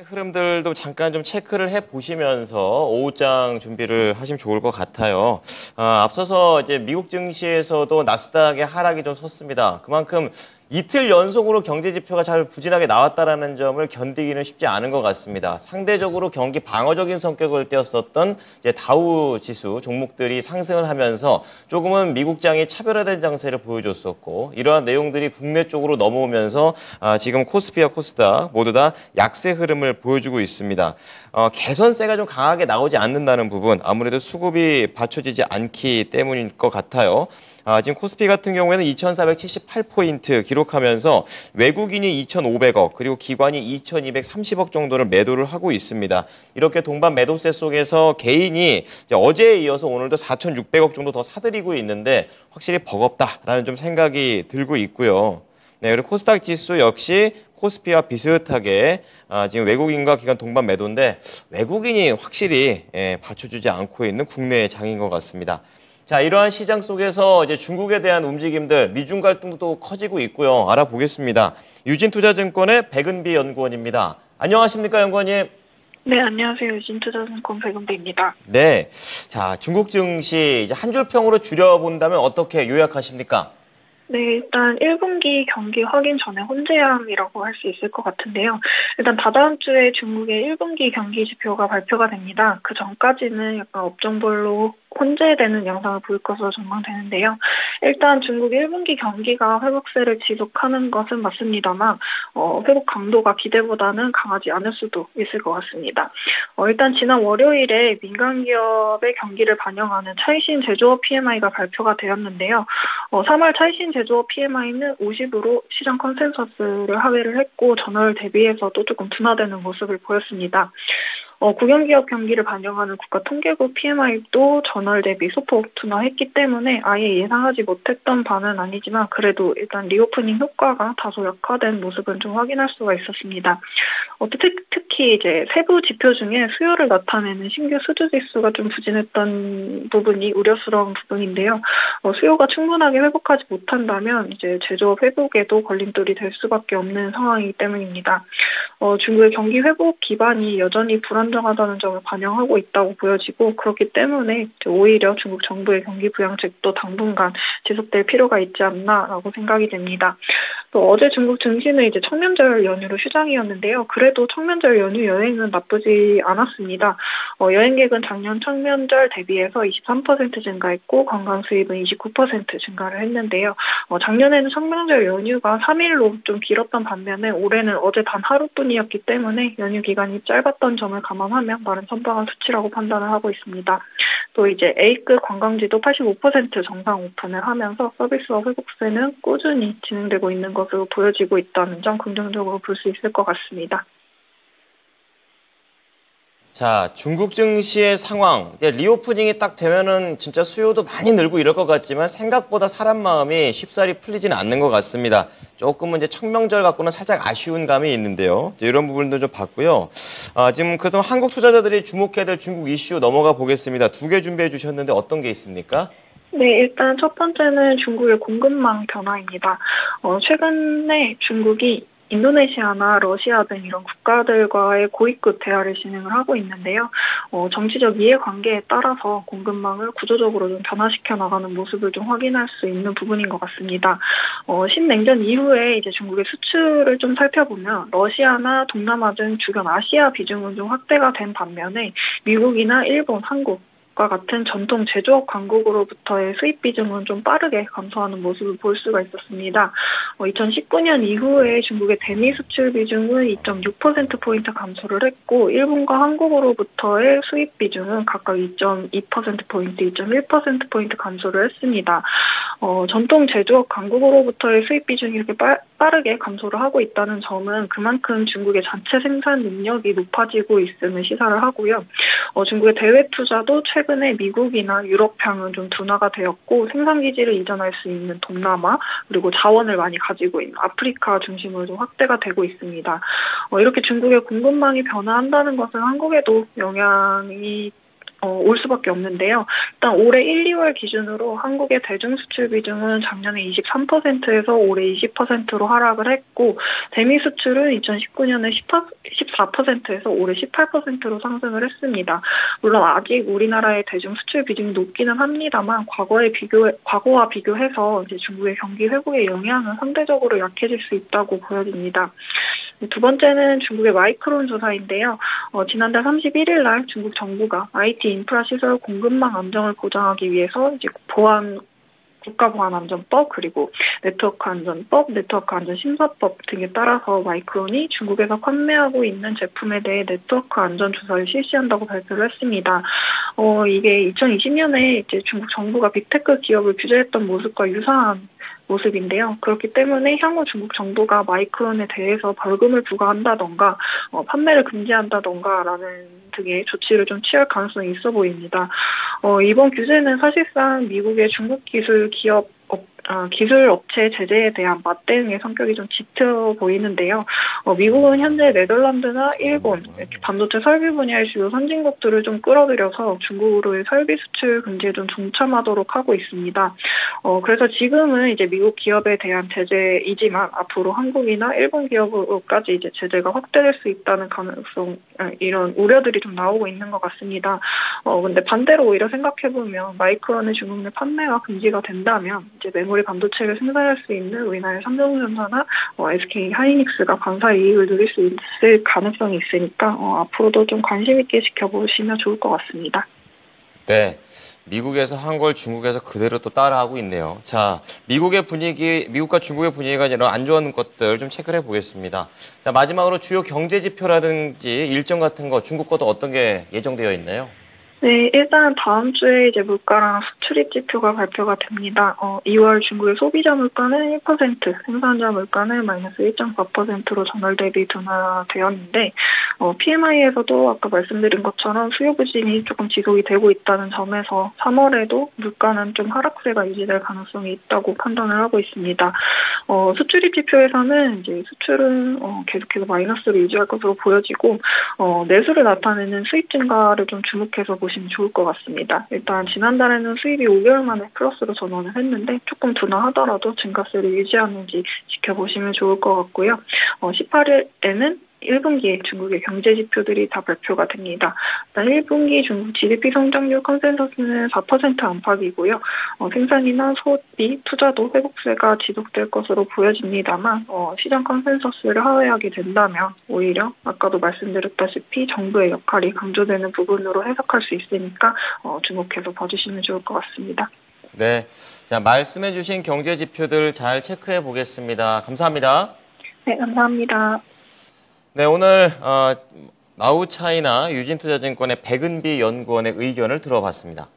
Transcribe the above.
흐름들도 잠깐 좀 체크를 해보시면서 오후장 준비를 하시면 좋을 것 같아요. 앞서서 이제 미국 증시에서도 나스닥의 하락이 좀 섰습니다. 그만큼 이틀 연속으로 경제 지표가 잘 부진하게 나왔다라는 점을 견디기는 쉽지 않은 것 같습니다. 상대적으로 경기 방어적인 성격을 띄었었던 이제 다우 지수 종목들이 상승을 하면서 조금은 미국장이 차별화된 장세를 보여줬었고, 이러한 내용들이 국내 쪽으로 넘어오면서 지금 코스피와 코스닥 모두 다 약세 흐름을 보여주고 있습니다. 개선세가 좀 강하게 나오지 않는다는 부분, 아무래도 수급이 받쳐지지 않기 때문일 것 같아요. 지금 코스피 같은 경우에는 2,478포인트 기록하면서 외국인이 2,500억, 그리고 기관이 2,230억 정도를 매도를 하고 있습니다. 이렇게 동반 매도세 속에서 개인이 이제 어제에 이어서 오늘도 4,600억 정도 더 사들이고 있는데 확실히 버겁다라는 좀 생각이 들고 있고요. 네, 그리고 코스닥 지수 역시 코스피와 비슷하게 지금 외국인과 기관 동반 매도인데 외국인이 확실히 받쳐주지 않고 있는 국내의 장인 것 같습니다. 자, 이러한 시장 속에서 이제 중국에 대한 움직임들, 미중 갈등도 커지고 있고요. 알아보겠습니다. 유진투자증권의 백은비 연구원입니다. 안녕하십니까, 연구원님? 네, 안녕하세요. 유진투자증권 백은비입니다. 네. 자, 중국 증시 이제 한 줄 평으로 줄여본다면 어떻게 요약하십니까? 네, 일단 1분기 경기 확인 전에 혼재함이라고 할 수 있을 것 같은데요. 일단 다다음 주에 중국의 1분기 경기 지표가 발표가 됩니다. 그 전까지는 약간 업종별로 혼재되는 양상을 보일 것으로 전망되는데요. 일단 중국 1분기 경기가 회복세를 지속하는 것은 맞습니다만 회복 강도가 기대보다는 강하지 않을 수도 있을 것 같습니다. 일단 지난 월요일에 민간 기업의 경기를 반영하는 차이신 제조업 PMI가 발표가 되었는데요. 3월 차이신 제조업 PMI는 50으로 시장 컨센서스를 하회를 했고 전월 대비해서도 조금 둔화되는 모습을 보였습니다. 국영기업 경기를 반영하는 국가통계국 PMI도 전월 대비 소폭 둔화했기 때문에 아예 예상하지 못했던 바는 아니지만 그래도 일단 리오프닝 효과가 다소 약화된 모습은 좀 확인할 수가 있었습니다. 특히 이제 세부 지표 중에 수요를 나타내는 신규 수주 지수가 좀 부진했던 부분이 우려스러운 부분인데요. 수요가 충분하게 회복하지 못한다면 이제 제조업 회복에도 걸림돌이 될 수밖에 없는 상황이기 때문입니다. 중국의 경기 회복 기반이 여전히 불안정하다는 점을 반영하고 있다고 보여지고 그렇기 때문에 오히려 중국 정부의 경기 부양책도 당분간 지속될 필요가 있지 않나라고 생각이 됩니다. 또 어제 중국 증시는 이제 청명절 연휴로 휴장이었는데요. 그래도 청명절 연휴 여행은 나쁘지 않았습니다. 여행객은 작년 청명절 대비해서 23% 증가했고 관광 수입은 29% 증가를 했는데요. 작년에는 청명절 연휴가 3일로 좀 길었던 반면에 올해는 어제 단 하루뿐이었기 때문에 연휴 기간이 짧았던 점을 감안하면 나름 선방한 수치라고 판단을 하고 있습니다. 또 이제 A급 관광지도 85% 정상 오픈을 하면서 서비스와 회복세는 꾸준히 진행되고 있는 것으로 보여지고 있다는 점 긍정적으로 볼 수 있을 것 같습니다. 자, 중국 증시의 상황, 리오프닝이 딱 되면은 진짜 수요도 많이 늘고 이럴 것 같지만 생각보다 사람 마음이 쉽사리 풀리지는 않는 것 같습니다. 조금은 이제 청명절 갖고는 살짝 아쉬운 감이 있는데요. 이런 부분도 좀 봤고요. 지금 그동안 한국 투자자들이 주목해야 될 중국 이슈 넘어가 보겠습니다. 두 개 준비해 주셨는데 어떤 게 있습니까? 네, 일단 첫 번째는 중국의 공급망 변화입니다. 최근에 중국이 인도네시아나 러시아 등 이런 국가들과의 고위급 대화를 진행을 하고 있는데요. 정치적 이해관계에 따라서 공급망을 구조적으로 좀 변화시켜 나가는 모습을 좀 확인할 수 있는 부분인 것 같습니다. 신냉전 이후에 이제 중국의 수출을 좀 살펴보면 러시아나 동남아 등 주변 아시아 비중은 좀 확대가 된 반면에 미국이나 일본, 한국 과 같은 전통 제조업 강국으로부터의 수입 비중은 좀 빠르게 감소하는 모습을 볼 수가 있었습니다. 2019년 이후에 중국의 대미 수출 비중은 2.6%포인트 감소를 했고 일본과 한국으로부터의 수입 비중은 각각 2.2%포인트, 2.1%포인트 감소를 했습니다. 전통 제조업 강국으로부터의 수입 비중이 이렇게 빠르게 감소를 하고 있다는 점은 그만큼 중국의 자체 생산 능력이 높아지고 있음을 시사를 하고요. 중국의 대외 투자도 최근에 미국이나 유럽향은 좀 둔화가 되었고 생산 기지를 이전할 수 있는 동남아 그리고 자원을 많이 가지고 있는 아프리카 중심으로 좀 확대가 되고 있습니다. 이렇게 중국의 공급망이 변화한다는 것은 한국에도 영향이 올 수밖에 없는데요. 일단 올해 1, 2월 기준으로 한국의 대중 수출 비중은 작년에 23%에서 올해 20%로 하락을 했고, 대미 수출은 2019년에 14%에서 올해 18%로 상승을 했습니다. 물론 아직 우리나라의 대중 수출 비중이 높기는 합니다만 과거와 비교해서 이제 중국의 경기 회복의 영향은 상대적으로 약해질 수 있다고 보여집니다. 두 번째는 중국의 마이크론 조사인데요. 지난달 31일 날 중국 정부가 IT 인프라 시설 공급망 안정을 보장하기 위해서 이제 국가보안안전법, 그리고 네트워크안전법, 네트워크안전심사법 등에 따라서 마이크론이 중국에서 판매하고 있는 제품에 대해 네트워크 안전 조사를 실시한다고 발표를 했습니다. 이게 2020년에 이제 중국 정부가 빅테크 기업을 규제했던 모습과 유사한 모습인데요. 그렇기 때문에 향후 중국 정부가 마이크론에 대해서 벌금을 부과한다던가 판매를 금지한다던가라는 등의 조치를 좀 취할 가능성이 있어 보입니다. 이번 규제는 사실상 미국의 중국 기술 업체 제재에 대한 맞대응의 성격이 좀 짙어 보이는데요. 미국은 현재 네덜란드나 일본, 이렇게 반도체 설비 분야의 주요 선진국들을 좀 끌어들여서 중국으로의 설비 수출 금지에 좀 동참하도록 하고 있습니다. 그래서 지금은 이제 미국 기업에 대한 제재이지만 앞으로 한국이나 일본 기업으로까지 이제 제재가 확대될 수 있다는 가능성, 이런 우려들이 좀 나오고 있는 것 같습니다. 근데 반대로 오히려 생각해보면 마이크론의 중국 내 판매가 금지가 된다면 이제 메모리 반도체를 생산할 수 있는 우리나라의 삼성전자나 SK 하이닉스가 감사 이익을 누릴 수 있을 가능성이 있으니까 앞으로도 좀 관심 있게 지켜보시면 좋을 것 같습니다. 네, 미국에서 한 걸 중국에서 그대로 또 따라하고 있네요. 자, 미국과 중국의 분위기가 이런 안 좋은 것들 좀 체크를 해보겠습니다. 자, 마지막으로 주요 경제 지표라든지 일정 같은 거 중국 것도 어떤 게 예정되어 있나요? 네, 일단 다음 주에 이제 물가랑 수출입 지표가 발표가 됩니다. 2월 중국의 소비자 물가는 1%, 생산자 물가는 마이너스 1.4%로 전월 대비 둔화되었는데, PMI에서도 아까 말씀드린 것처럼 수요 부진이 조금 지속이 되고 있다는 점에서 3월에도 물가는 좀 하락세가 유지될 가능성이 있다고 판단을 하고 있습니다. 수출입 지표에서는 이제 수출은 계속해서 마이너스로 유지할 것으로 보여지고, 내수를 나타내는 수입 증가를 좀 주목해서 보시면 좋을 것 같습니다. 일단 지난달에는 수입이 5개월 만에 플러스로 전환을 했는데 조금 둔화하더라도 증가세를 유지하는지 지켜보시면 좋을 것 같고요. 18일에는 1분기 중국의 경제 지표들이 다 발표가 됩니다. 일단 1분기 중국 GDP 성장률 컨센서스는 4% 안팎이고요. 생산이나 소비, 투자도 회복세가 지속될 것으로 보여집니다만 시장 컨센서스를 하회하게 된다면 오히려 아까도 말씀드렸다시피 정부의 역할이 강조되는 부분으로 해석할 수 있으니까 주목해서 봐주시면 좋을 것 같습니다. 네, 자, 말씀해 주신 경제 지표들 잘 체크해 보겠습니다. 감사합니다. 네, 감사합니다. 네, 오늘 나우차이나 유진투자증권의 백은비 연구원의 의견을 들어봤습니다.